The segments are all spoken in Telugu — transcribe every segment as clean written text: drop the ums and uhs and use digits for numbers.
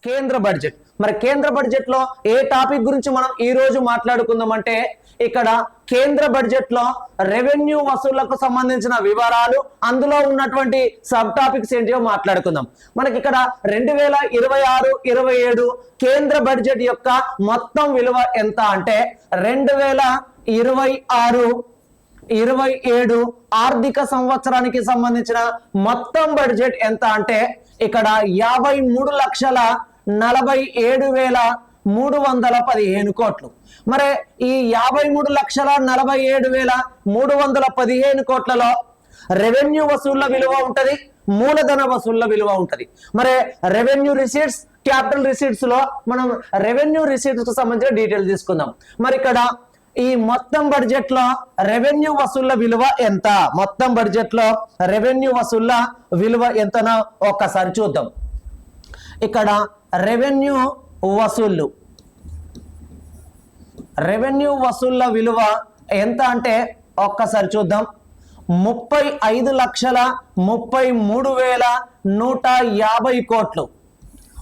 కేంద్ర బడ్జెట్. మరి కేంద్ర బడ్జెట్ లో ఏ టాపిక్ గురించి మనం ఈ రోజు మాట్లాడుకుందాం అంటే, ఇక్కడ కేంద్ర బడ్జెట్ లో రెవెన్యూ వసూళ్లకు సంబంధించిన వివరాలు, అందులో ఉన్నటువంటి సబ్ టాపిక్స్ ఏంటియో మాట్లాడుకుందాం. మనకి ఇక్కడ 2026-27 కేంద్ర బడ్జెట్ యొక్క మొత్తం విలువ ఎంత అంటే 2026-27 ఆర్థిక సంవత్సరానికి సంబంధించిన మొత్తం బడ్జెట్ ఎంత అంటే ఇక్కడ 53,47,315 కోట్లు. మరి ఈ 53,47,315 కోట్లలో రెవెన్యూ వసూళ్ల విలువ ఉంటది, మూలధన వసూళ్ల విలువ ఉంటది. మరి రెవెన్యూ రిసీట్స్, క్యాపిటల్ రిసీట్స్ లో మనం రెవెన్యూ రిసీట్స్ కు సంబంధించిన డీటెయిల్ తీసుకుందాం. మరి ఇక్కడ ఈ మొత్తం బడ్జెట్ లో రెవెన్యూ వసూళ్ల విలువ ఎంత, మొత్తం బడ్జెట్ లో రెవెన్యూ వసూళ్ల విలువ ఎంతనో ఒక్కసారి చూద్దాం. ఇక్కడ రెవెన్యూ వసూళ్ల విలువ ఎంత అంటే ఒక్కసారి చూద్దాం. 35,33,150 కోట్లు.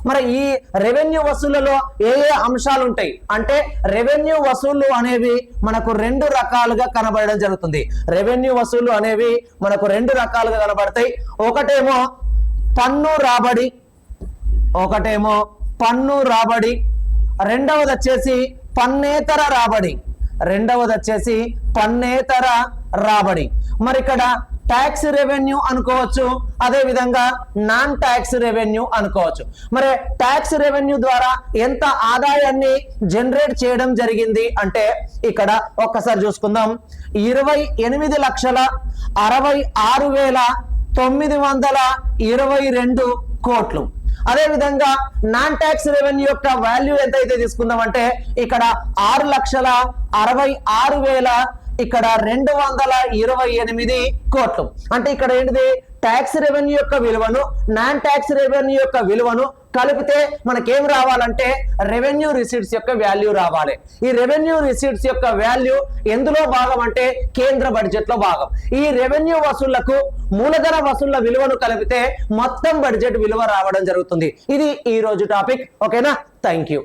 మరి ఈ రెవెన్యూ వసూళ్లలో ఏ ఏ అంశాలు ఉంటాయి అంటే, రెవెన్యూ వసూళ్లు అనేవి మనకు రెండు రకాలుగా కనబడడం జరుగుతుంది. రెవెన్యూ వసూళ్లు అనేవి మనకు రెండు రకాలుగా కనబడతాయి. ఒకటేమో పన్ను రాబడి, రెండవది వచ్చేసి పన్నేతర రాబడి. మరి ఇక్కడ ట్యాక్స్ రెవెన్యూ అనుకోవచ్చు, అదే విధంగా నాన్ ట్యాక్స్ రెవెన్యూ అనుకోవచ్చు. మరి ట్యాక్స్ రెవెన్యూ ద్వారా ఎంత ఆదాయాన్ని జనరేట్ చేయడం జరిగింది అంటే ఇక్కడ ఒక్కసారి చూసుకుందాం. 28,66,922 కోట్లు. అదే విధంగా నాన్ ట్యాక్స్ రెవెన్యూ యొక్క వాల్యూ ఎంత అయితే తీసుకుందాం అంటే ఇక్కడ 6,60,228 కోట్లు. అంటే ఇక్కడ ఏంటిది, ట్యాక్స్ రెవెన్యూ యొక్క విలువను, నాన్ ట్యాక్స్ రెవెన్యూ యొక్క విలువను కలిపితే మనకేం రావాలంటే రెవెన్యూ రిసీట్స్ యొక్క వాల్యూ రావాలి. ఈ రెవెన్యూ రిసీట్స్ యొక్క వాల్యూ ఎందులో భాగం అంటే కేంద్ర బడ్జెట్ లో భాగం. ఈ రెవెన్యూ వసూళ్లకు మూలధన వసూళ్ల విలువను కలిపితే మొత్తం బడ్జెట్ విలువ రావడం జరుగుతుంది. ఇది ఈ రోజు టాపిక్. ఓకేనా? Thank you.